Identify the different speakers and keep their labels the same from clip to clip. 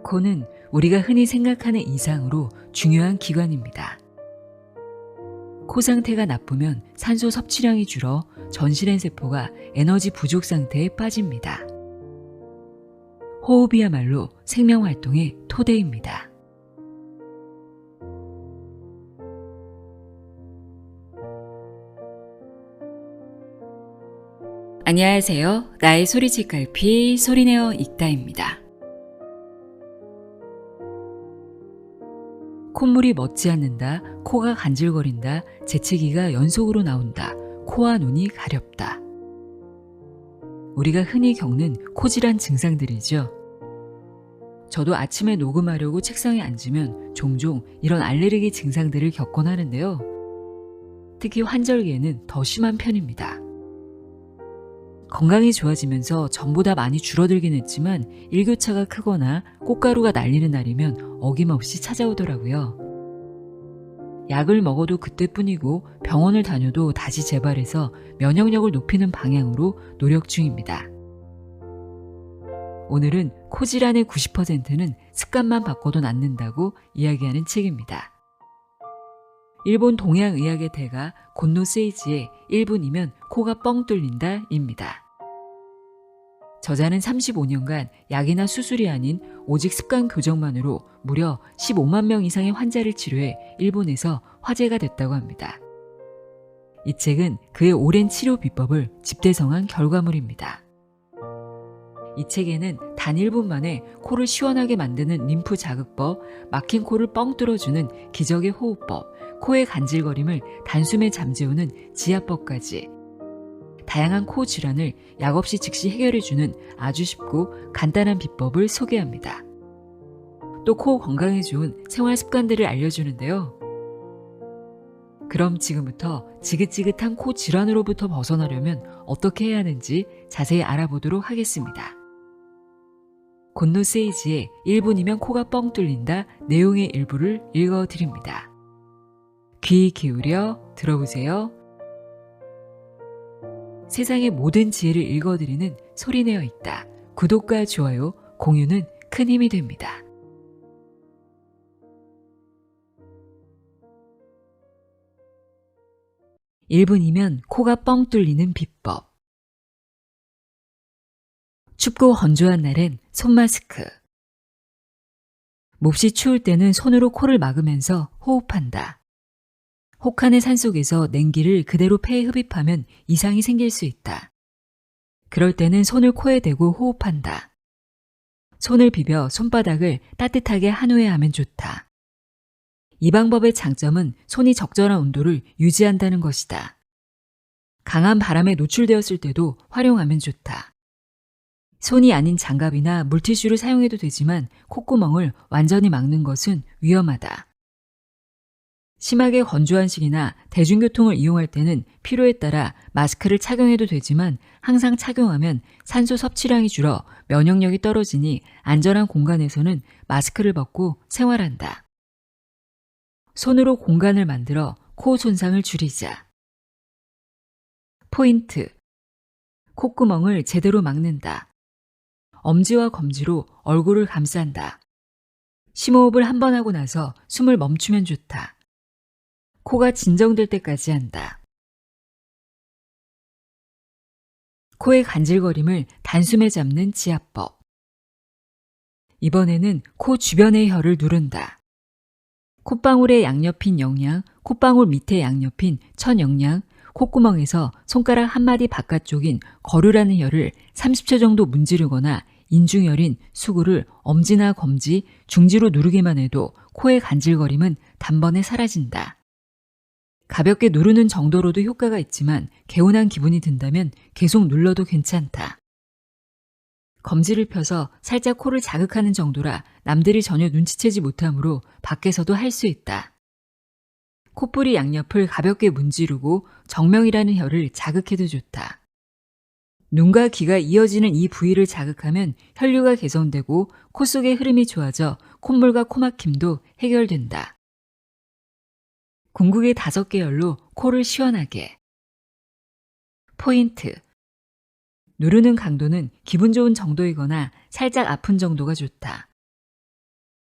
Speaker 1: 코는 우리가 흔히 생각하는 이상으로 중요한 기관입니다. 코 상태가 나쁘면 산소 섭취량이 줄어 전신의 세포가 에너지 부족 상태에 빠집니다. 호흡이야말로 생명활동의 토대입니다. 안녕하세요. 나의 소리책갈피 소리내어 읽다입니다. 콧물이 멎지 않는다, 코가 간질거린다, 재채기가 연속으로 나온다, 코와 눈이 가렵다. 우리가 흔히 겪는 코질환 증상들이죠. 저도 아침에 녹음하려고 책상에 앉으면 종종 이런 알레르기 증상들을 겪곤 하는데요. 특히 환절기에는 더 심한 편입니다. 건강이 좋아지면서 전보다 많이 줄어들긴 했지만 일교차가 크거나 꽃가루가 날리는 날이면 어김없이 찾아오더라고요. 약을 먹어도 그때뿐이고 병원을 다녀도 다시 재발해서 면역력을 높이는 방향으로 노력 중입니다. 오늘은 코 질환의 90%는 습관만 바꿔도 낫는다고 이야기하는 책입니다. 일본 동양의학의 대가 곤노 세이지의 1분이면 코가 뻥 뚫린다 입니다. 저자는 35년간 약이나 수술이 아닌 오직 습관 교정만으로 무려 15만 명 이상의 환자를 치료해 일본에서 화제가 됐다고 합니다. 이 책은 그의 오랜 치료 비법을 집대성한 결과물입니다. 이 책에는 단 1분 만에 코를 시원하게 만드는 림프 자극법, 막힌 코를 뻥 뚫어주는 기적의 호흡법, 코의 간질거림을 단숨에 잠재우는 지압법까지 다양한 코 질환을 약 없이 즉시 해결해주는 아주 쉽고 간단한 비법을 소개합니다. 또 코 건강에 좋은 생활 습관들을 알려주는데요. 그럼 지금부터 지긋지긋한 코 질환으로부터 벗어나려면 어떻게 해야 하는지 자세히 알아보도록 하겠습니다. 곤노 세이지의 1분이면 코가 뻥 뚫린다 내용의 일부를 읽어드립니다. 귀 기울여 들어보세요. 세상의 모든 지혜를 읽어드리는 소리내어 읽다. 구독과 좋아요, 공유는 큰 힘이 됩니다. (1분이면) 코가 뻥 뚫리는 비법. 춥고 건조한 날엔 손마스크. 몹시 추울 때는 손으로 코를 막으면서 호흡한다. 혹한의 산속에서 냉기를 그대로 폐에 흡입하면 이상이 생길 수 있다. 그럴 때는 손을 코에 대고 호흡한다. 손을 비벼 손바닥을 따뜻하게 한 후에 하면 좋다. 이 방법의 장점은 손이 적절한 온도를 유지한다는 것이다. 강한 바람에 노출되었을 때도 활용하면 좋다. 손이 아닌 장갑이나 물티슈를 사용해도 되지만 콧구멍을 완전히 막는 것은 위험하다. 심하게 건조한 시기나 대중교통을 이용할 때는 필요에 따라 마스크를 착용해도 되지만 항상 착용하면 산소 섭취량이 줄어 면역력이 떨어지니 안전한 공간에서는 마스크를 벗고 생활한다. 손으로 공간을 만들어 코 손상을 줄이자. 포인트. 콧구멍을 제대로 막는다. 엄지와 검지로 얼굴을 감싼다. 심호흡을 한 번 하고 나서 숨을 멈추면 좋다. 코가 진정될 때까지 한다. 코의 간질거림을 단숨에 잡는 지압법. 이번에는 코 주변의 혀를 누른다. 콧방울의 양옆인 영양, 콧방울 밑의 양옆인 천영양, 콧구멍에서 손가락 한 마디 바깥쪽인 거류라는 혀를 30초 정도 문지르거나 인중혈인 수구를 엄지나 검지, 중지로 누르기만 해도 코의 간질거림은 단번에 사라진다. 가볍게 누르는 정도로도 효과가 있지만 개운한 기분이 든다면 계속 눌러도 괜찮다. 검지를 펴서 살짝 코를 자극하는 정도라 남들이 전혀 눈치채지 못하므로 밖에서도 할 수 있다. 콧볼이 양옆을 가볍게 문지르고 정명이라는 혀를 자극해도 좋다. 눈과 귀가 이어지는 이 부위를 자극하면 혈류가 개선되고 코 속의 흐름이 좋아져 콧물과 코막힘도 해결된다. 궁극의 5개 열로 코를 시원하게. 포인트. 누르는 강도는 기분 좋은 정도이거나 살짝 아픈 정도가 좋다.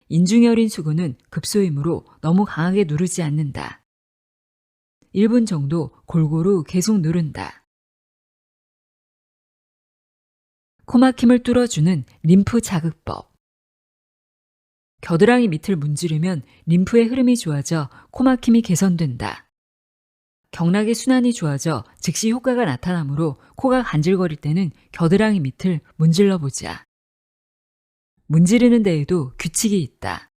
Speaker 1: 인중여린 수근은 급소이므로 너무 강하게 누르지 않는다. 1분 정도 골고루 계속 누른다. 코막힘을 뚫어주는 림프 자극법. 겨드랑이 밑을 문지르면 림프의 흐름이 좋아져 코막힘이 개선된다. 경락의 순환이 좋아져 즉시 효과가 나타나므로 코가 간질거릴 때는 겨드랑이 밑을 문질러 보자. 문지르는 데에도 규칙이 있다.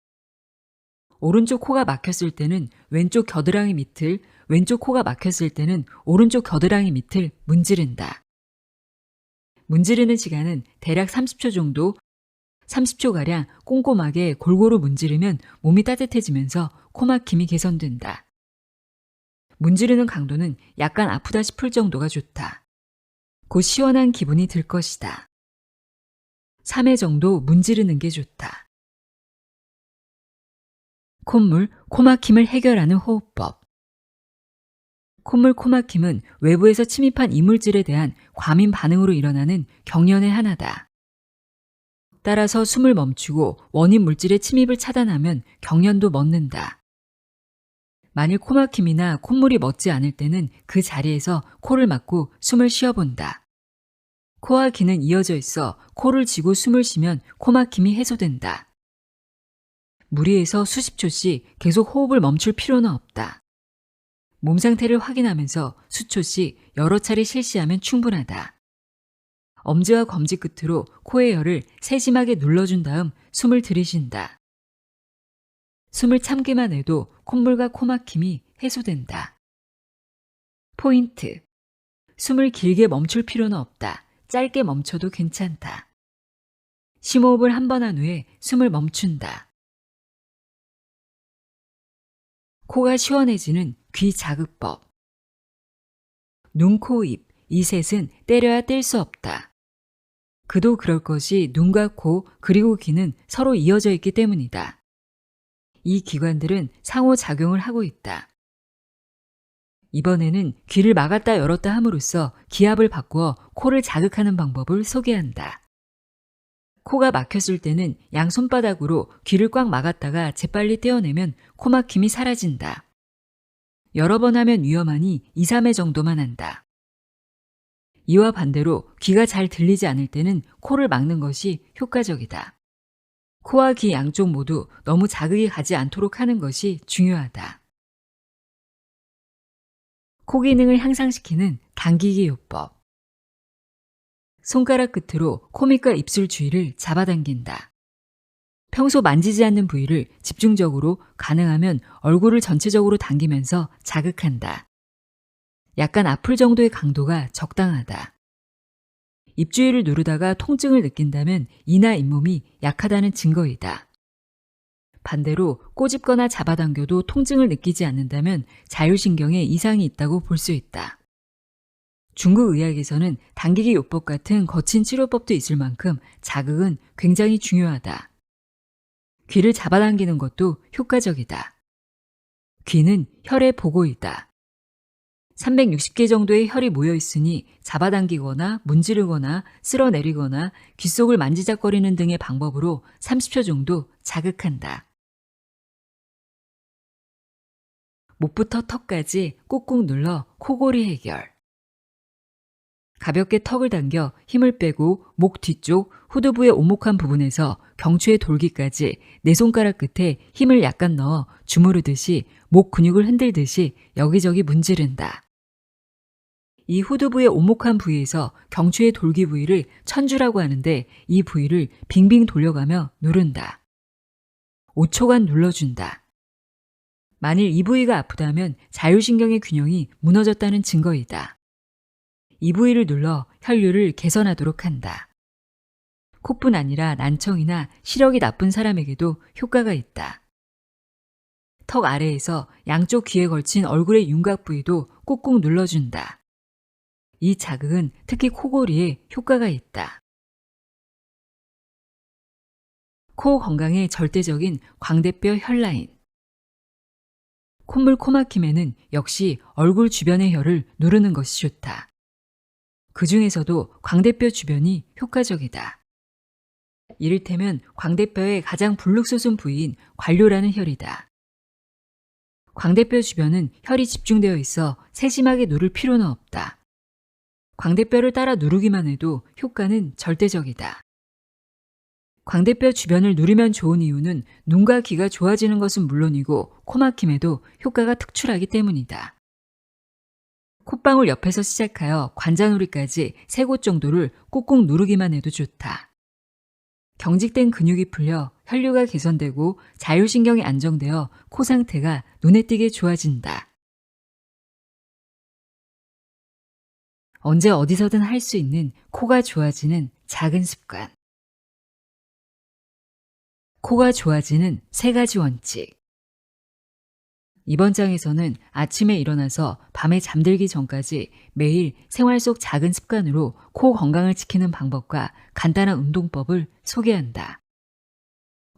Speaker 1: 오른쪽 코가 막혔을 때는 왼쪽 겨드랑이 밑을, 왼쪽 코가 막혔을 때는 오른쪽 겨드랑이 밑을 문지른다. 문지르는 시간은 대략 30초 정도, 30초가량 꼼꼼하게 골고루 문지르면 몸이 따뜻해지면서 코막힘이 개선된다. 문지르는 강도는 약간 아프다 싶을 정도가 좋다. 곧 시원한 기분이 들 것이다. 3회 정도 문지르는 게 좋다. 콧물, 코막힘을 해결하는 호흡법. 콧물, 코막힘은 외부에서 침입한 이물질에 대한 과민 반응으로 일어나는 경련의 하나다. 따라서 숨을 멈추고 원인 물질의 침입을 차단하면 경련도 멎는다. 만일 코막힘이나 콧물이 멎지 않을 때는 그 자리에서 코를 막고 숨을 쉬어본다. 코와 귀는 이어져 있어 코를 쥐고 숨을 쉬면 코막힘이 해소된다. 무리해서 수십 초씩 계속 호흡을 멈출 필요는 없다. 몸 상태를 확인하면서 수초씩 여러 차례 실시하면 충분하다. 엄지와 검지 끝으로 코의 열을 세심하게 눌러준 다음 숨을 들이쉰다. 숨을 참기만 해도 콧물과 코막힘이 해소된다. 포인트. 숨을 길게 멈출 필요는 없다. 짧게 멈춰도 괜찮다. 심호흡을 한 번 한 후에 숨을 멈춘다. 코가 시원해지는 귀 자극법. 눈, 코, 입, 이 셋은 때려야 뗄 수 없다. 그도 그럴 것이 눈과 코 그리고 귀는 서로 이어져 있기 때문이다. 이 기관들은 상호작용을 하고 있다. 이번에는 귀를 막았다 열었다 함으로써 기압을 바꾸어 코를 자극하는 방법을 소개한다. 코가 막혔을 때는 양 손바닥으로 귀를 꽉 막았다가 재빨리 떼어내면 코막힘이 사라진다. 여러 번 하면 위험하니 2, 3회 정도만 한다. 이와 반대로 귀가 잘 들리지 않을 때는 코를 막는 것이 효과적이다. 코와 귀 양쪽 모두 너무 자극이 가지 않도록 하는 것이 중요하다. 코 기능을 향상시키는 당기기 요법. 손가락 끝으로 코밑과 입술 주위를 잡아당긴다. 평소 만지지 않는 부위를 집중적으로 가능하면 얼굴을 전체적으로 당기면서 자극한다. 약간 아플 정도의 강도가 적당하다. 입 주위를 누르다가 통증을 느낀다면 이나 잇몸이 약하다는 증거이다. 반대로 꼬집거나 잡아당겨도 통증을 느끼지 않는다면 자율신경에 이상이 있다고 볼 수 있다. 중국 의학에서는 당기기 요법 같은 거친 치료법도 있을 만큼 자극은 굉장히 중요하다. 귀를 잡아당기는 것도 효과적이다. 귀는 혈의 보고이다. 360개 정도의 혈이 모여 있으니 잡아당기거나 문지르거나 쓸어내리거나 귓속을 만지작거리는 등의 방법으로 30초 정도 자극한다. 목부터 턱까지 꾹꾹 눌러 코골이 해결. 가볍게 턱을 당겨 힘을 빼고 목 뒤쪽 후두부의 오목한 부분에서 경추의 돌기까지 네 손가락 끝에 힘을 약간 넣어 주무르듯이 목 근육을 흔들듯이 여기저기 문지른다. 이 후두부의 오목한 부위에서 경추의 돌기 부위를 천주라고 하는데 이 부위를 빙빙 돌려가며 누른다. 5초간 눌러준다. 만일 이 부위가 아프다면 자율신경의 균형이 무너졌다는 증거이다. 이 부위를 눌러 혈류를 개선하도록 한다. 코뿐 아니라 난청이나 시력이 나쁜 사람에게도 효과가 있다. 턱 아래에서 양쪽 귀에 걸친 얼굴의 윤곽 부위도 꾹꾹 눌러준다. 이 자극은 특히 코골이에 효과가 있다. 코 건강의 절대적인 광대뼈 혈라인. 콧물 코막힘에는 역시 얼굴 주변의 혈을 누르는 것이 좋다. 그 중에서도 광대뼈 주변이 효과적이다. 이를테면 광대뼈의 가장 불룩솟은 부위인 관료라는 혈이다. 광대뼈 주변은 혈이 집중되어 있어 세심하게 누를 필요는 없다. 광대뼈를 따라 누르기만 해도 효과는 절대적이다. 광대뼈 주변을 누르면 좋은 이유는 눈과 귀가 좋아지는 것은 물론이고 코막힘에도 효과가 특출하기 때문이다. 콧방울 옆에서 시작하여 관자놀이까지 3곳 정도를 꾹꾹 누르기만 해도 좋다. 경직된 근육이 풀려 혈류가 개선되고 자율신경이 안정되어 코 상태가 눈에 띄게 좋아진다. 언제 어디서든 할 수 있는 코가 좋아지는 작은 습관. 코가 좋아지는 3가지 원칙. 이번 장에서는 아침에 일어나서 밤에 잠들기 전까지 매일 생활 속 작은 습관으로 코 건강을 지키는 방법과 간단한 운동법을 소개한다.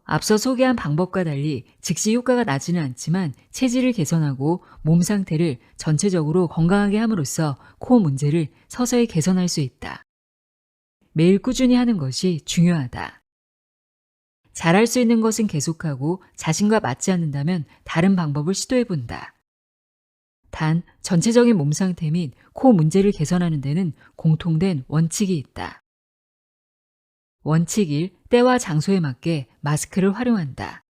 Speaker 1: 앞서 소개한 방법과 달리 즉시 효과가 나지는 않지만 체질을 개선하고 몸 상태를 전체적으로 건강하게 함으로써 코 문제를 서서히 개선할 수 있다. 매일 꾸준히 하는 것이 중요하다. 잘할 수 있는 것은 계속하고 자신과 맞지 않는다면 다른 방법을 시도해본다. 단, 전체적인 몸 상태 및 코 문제를 개선하는 데는 공통된 원칙이 있다. 원칙 1. 때와 장소에 맞게 마스크를 활용한다.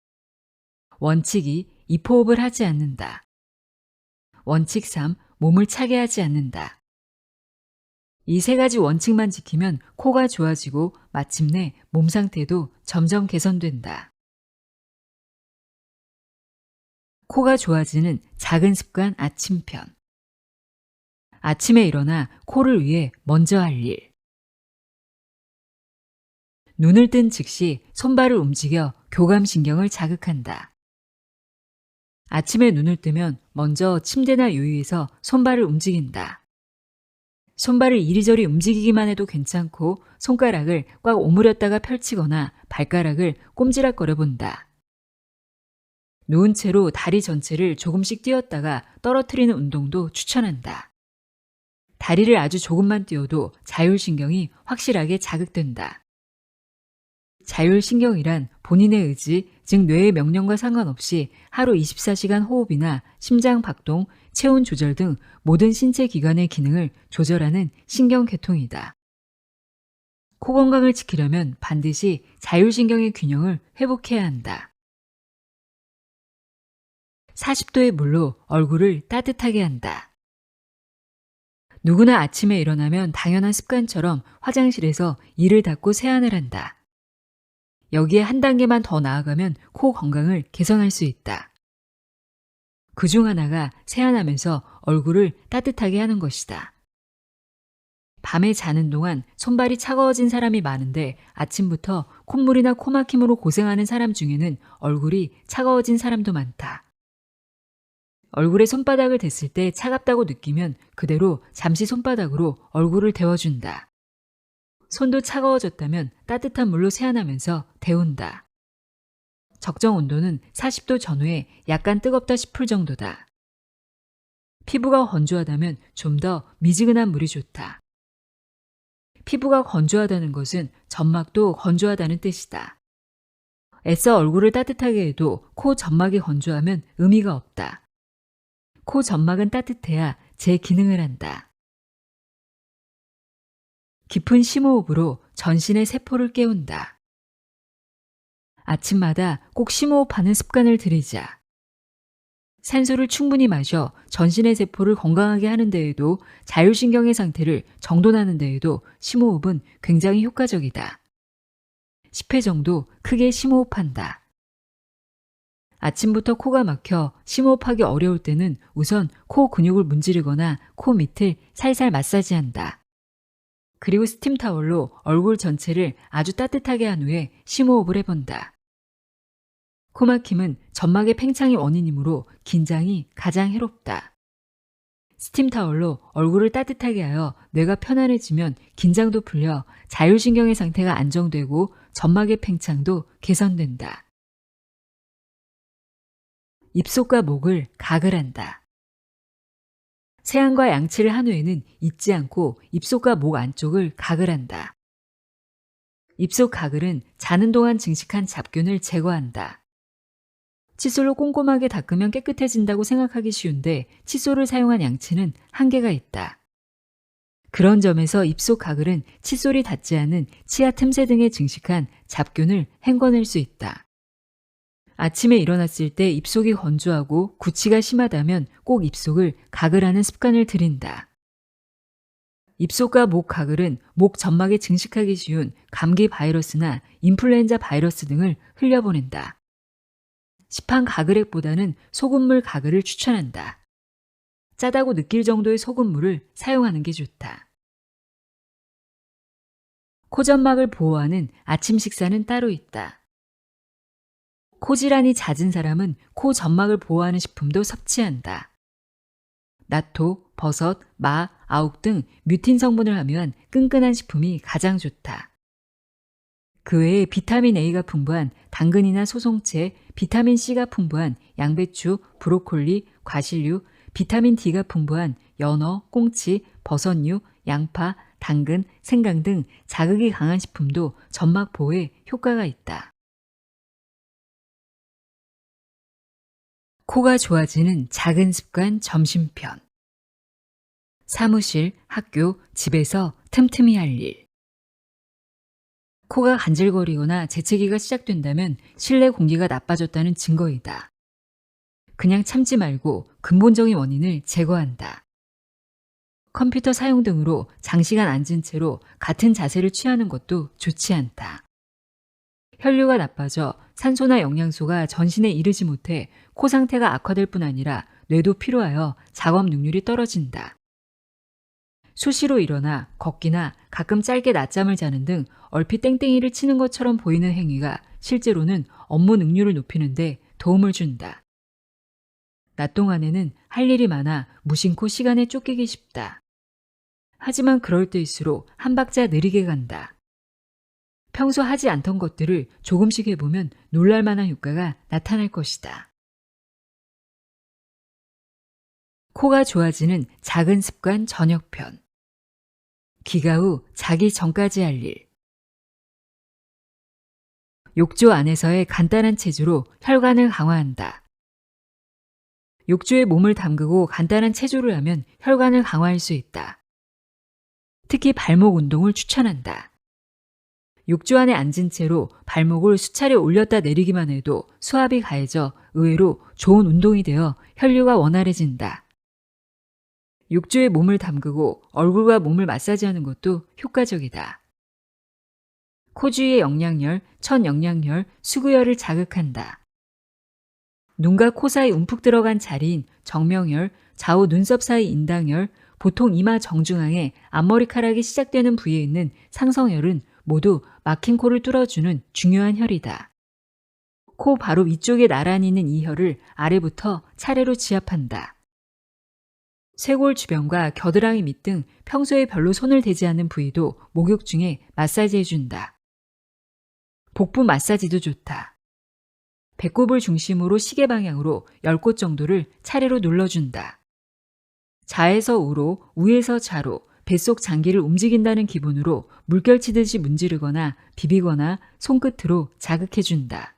Speaker 1: 원칙 2. 입호흡을 하지 않는다. 원칙 3. 몸을 차게 하지 않는다. 이 3가지 원칙만 지키면 코가 좋아지고 마침내 몸 상태도 점점 개선된다. 코가 좋아지는 작은 습관 아침편. 아침에 일어나 코를 위해 먼저 할 일. 눈을 뜬 즉시 손발을 움직여 교감신경을 자극한다. 아침에 눈을 뜨면 먼저 침대나 요위에서 손발을 움직인다. 손발을 이리저리 움직이기만 해도 괜찮고 손가락을 꽉 오므렸다가 펼치거나 발가락을 꼼지락거려 본다. 누운 채로 다리 전체를 조금씩 띄었다가 떨어뜨리는 운동도 추천한다. 다리를 아주 조금만 띄워도 자율신경이 확실하게 자극된다. 자율신경이란 본인의 의지, 즉 뇌의 명령과 상관없이 하루 24시간 호흡이나 심장 박동, 체온 조절 등 모든 신체 기관의 기능을 조절하는 신경계통이다. 코 건강을 지키려면 반드시 자율신경의 균형을 회복해야 한다. 40도의 물로 얼굴을 따뜻하게 한다. 누구나 아침에 일어나면 당연한 습관처럼 화장실에서 이를 닦고 세안을 한다. 여기에 한 단계만 더 나아가면 코 건강을 개선할 수 있다. 그중 하나가 세안하면서 얼굴을 따뜻하게 하는 것이다. 밤에 자는 동안 손발이 차가워진 사람이 많은데 아침부터 콧물이나 코막힘으로 고생하는 사람 중에는 얼굴이 차가워진 사람도 많다. 얼굴에 손바닥을 댔을 때 차갑다고 느끼면 그대로 잠시 손바닥으로 얼굴을 데워준다. 손도 차가워졌다면 따뜻한 물로 세안하면서 데운다. 적정 온도는 40도 전후에 약간 뜨겁다 싶을 정도다. 피부가 건조하다면 좀 더 미지근한 물이 좋다. 피부가 건조하다는 것은 점막도 건조하다는 뜻이다. 애써 얼굴을 따뜻하게 해도 코 점막이 건조하면 의미가 없다. 코 점막은 따뜻해야 제 기능을 한다. 깊은 심호흡으로 전신의 세포를 깨운다. 아침마다 꼭 심호흡하는 습관을 들이자. 산소를 충분히 마셔 전신의 세포를 건강하게 하는 데에도 자율신경의 상태를 정돈하는 데에도 심호흡은 굉장히 효과적이다. 10회 정도 크게 심호흡한다. 아침부터 코가 막혀 심호흡하기 어려울 때는 우선 코 근육을 문지르거나 코 밑을 살살 마사지한다. 그리고 스팀 타월로 얼굴 전체를 아주 따뜻하게 한 후에 심호흡을 해본다. 코막힘은 점막의 팽창이 원인이므로 긴장이 가장 해롭다. 스팀 타월로 얼굴을 따뜻하게 하여 뇌가 편안해지면 긴장도 풀려 자율신경의 상태가 안정되고 점막의 팽창도 개선된다. 입속과 목을 가글 한다. 세안과 양치를 한 후에는 잊지 않고 입속과 목 안쪽을 가글 한다. 입속 가글은 자는 동안 증식한 잡균을 제거한다. 칫솔로 꼼꼼하게 닦으면 깨끗해진다고 생각하기 쉬운데 칫솔을 사용한 양치는 한계가 있다. 그런 점에서 입속 가글은 칫솔이 닿지 않은 치아 틈새 등에 증식한 잡균을 헹궈낼 수 있다. 아침에 일어났을 때 입속이 건조하고 구취가 심하다면 꼭 입속을 가글하는 습관을 들인다. 입속과 목 가글은 목 점막에 증식하기 쉬운 감기 바이러스나 인플루엔자 바이러스 등을 흘려보낸다. 시판 가글액보다는 소금물 가글을 추천한다. 짜다고 느낄 정도의 소금물을 사용하는 게 좋다. 코점막을 보호하는 아침 식사는 따로 있다. 코질환이 잦은 사람은 코 점막을 보호하는 식품도 섭취한다. 나토, 버섯, 마, 아욱 등 뮤틴 성분을 함유한 끈끈한 식품이 가장 좋다. 그 외에 비타민 A가 풍부한 당근이나 소송채, 비타민 C가 풍부한 양배추, 브로콜리, 과실류, 비타민 D가 풍부한 연어, 꽁치, 버섯류, 양파, 당근, 생강 등 자극이 강한 식품도 점막 보호에 효과가 있다. 코가 좋아지는 작은 습관 점심편. 사무실, 학교, 집에서 틈틈이 할 일. 코가 간질거리거나 재채기가 시작된다면 실내 공기가 나빠졌다는 증거이다. 그냥 참지 말고 근본적인 원인을 제거한다. 컴퓨터 사용 등으로 장시간 앉은 채로 같은 자세를 취하는 것도 좋지 않다. 혈류가 나빠져 산소나 영양소가 전신에 이르지 못해 코 상태가 악화될 뿐 아니라 뇌도 피로하여 작업 능률이 떨어진다. 수시로 일어나 걷기나 가끔 짧게 낮잠을 자는 등 얼핏 땡땡이를 치는 것처럼 보이는 행위가 실제로는 업무 능률을 높이는 데 도움을 준다. 낮 동안에는 할 일이 많아 무심코 시간에 쫓기기 쉽다. 하지만 그럴 때일수록 한 박자 느리게 간다. 평소 하지 않던 것들을 조금씩 해보면 놀랄 만한 효과가 나타날 것이다. 코가 좋아지는 작은 습관 저녁편. 귀가 후 자기 전까지 할 일. 욕조 안에서의 간단한 체조로 혈관을 강화한다. 욕조에 몸을 담그고 간단한 체조를 하면 혈관을 강화할 수 있다. 특히 발목 운동을 추천한다. 욕조 안에 앉은 채로 발목을 수차례 올렸다 내리기만 해도 수압이 가해져 의외로 좋은 운동이 되어 혈류가 원활해진다. 욕조에 몸을 담그고 얼굴과 몸을 마사지하는 것도 효과적이다. 코 주위의 영양열, 천영양열, 수구열을 자극한다. 눈과 코 사이 움푹 들어간 자리인 정명열, 좌우 눈썹 사이 인당열, 보통 이마 정중앙에 앞머리카락이 시작되는 부위에 있는 상성열은 모두 막힌 코를 뚫어주는 중요한 혈이다. 코 바로 위쪽에 나란히 있는 이 혈을 아래부터 차례로 지압한다. 쇄골 주변과 겨드랑이 밑 등 평소에 별로 손을 대지 않는 부위도 목욕 중에 마사지해준다. 복부 마사지도 좋다. 배꼽을 중심으로 시계 방향으로 10곳 정도를 차례로 눌러준다. 좌에서 우로, 우에서 좌로 뱃속 장기를 움직인다는 기분으로 물결치듯이 문지르거나 비비거나 손끝으로 자극해준다.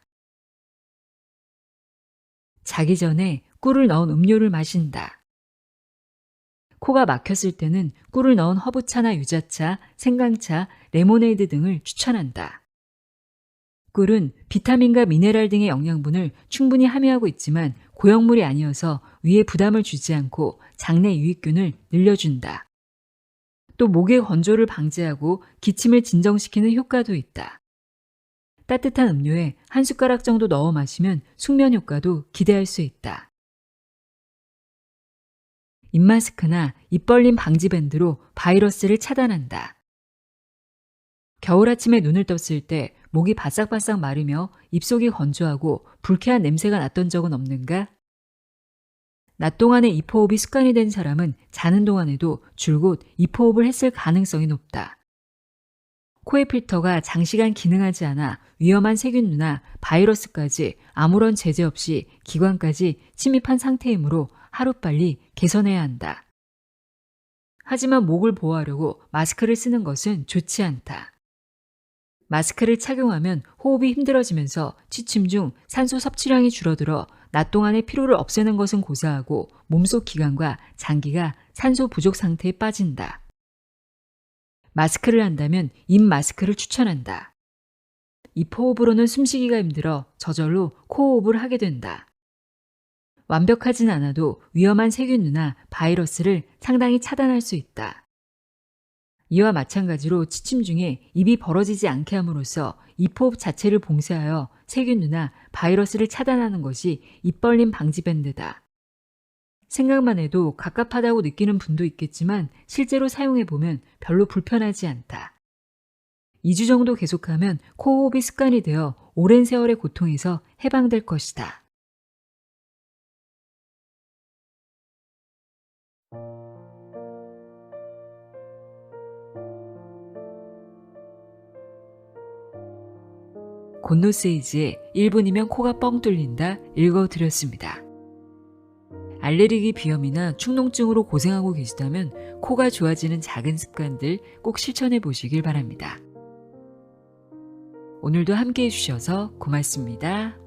Speaker 1: 자기 전에 꿀을 넣은 음료를 마신다. 코가 막혔을 때는 꿀을 넣은 허브차나 유자차, 생강차, 레모네이드 등을 추천한다. 꿀은 비타민과 미네랄 등의 영양분을 충분히 함유하고 있지만 고형물이 아니어서 위에 부담을 주지 않고 장내 유익균을 늘려준다. 또 목의 건조를 방지하고 기침을 진정시키는 효과도 있다. 따뜻한 음료에 한 숟가락 정도 넣어 마시면 숙면 효과도 기대할 수 있다. 입마스크나 입벌림 방지 밴드로 바이러스를 차단한다. 겨울 아침에 눈을 떴을 때 목이 바싹바싹 마르며 입속이 건조하고 불쾌한 냄새가 났던 적은 없는가? 낮 동안에 입호흡이 습관이 된 사람은 자는 동안에도 줄곧 입호흡을 했을 가능성이 높다. 코의 필터가 장시간 기능하지 않아 위험한 세균류나 바이러스까지 아무런 제재 없이 기관까지 침입한 상태이므로 하루빨리 개선해야 한다. 하지만 목을 보호하려고 마스크를 쓰는 것은 좋지 않다. 마스크를 착용하면 호흡이 힘들어지면서 취침 중 산소 섭취량이 줄어들어 낮 동안의 피로를 없애는 것은 고사하고 몸속 기관과 장기가 산소 부족 상태에 빠진다. 마스크를 한다면 입 마스크를 추천한다. 입호흡으로는 숨쉬기가 힘들어 저절로 코호흡을 하게 된다. 완벽하진 않아도 위험한 세균이나 바이러스를 상당히 차단할 수 있다. 이와 마찬가지로 취침 중에 입이 벌어지지 않게 함으로써 입호흡 자체를 봉쇄하여 세균이나 바이러스를 차단하는 것이 입벌림 방지 밴드다. 생각만 해도 갑갑하다고 느끼는 분도 있겠지만 실제로 사용해보면 별로 불편하지 않다. 2주 정도 계속하면 코호흡이 습관이 되어 오랜 세월의 고통에서 해방될 것이다. 곤노세이지의 1분이면 코가 뻥 뚫린다 읽어드렸습니다. 알레르기 비염이나 축농증으로 고생하고 계시다면 코가 좋아지는 작은 습관들 꼭 실천해 보시길 바랍니다. 오늘도 함께 해주셔서 고맙습니다.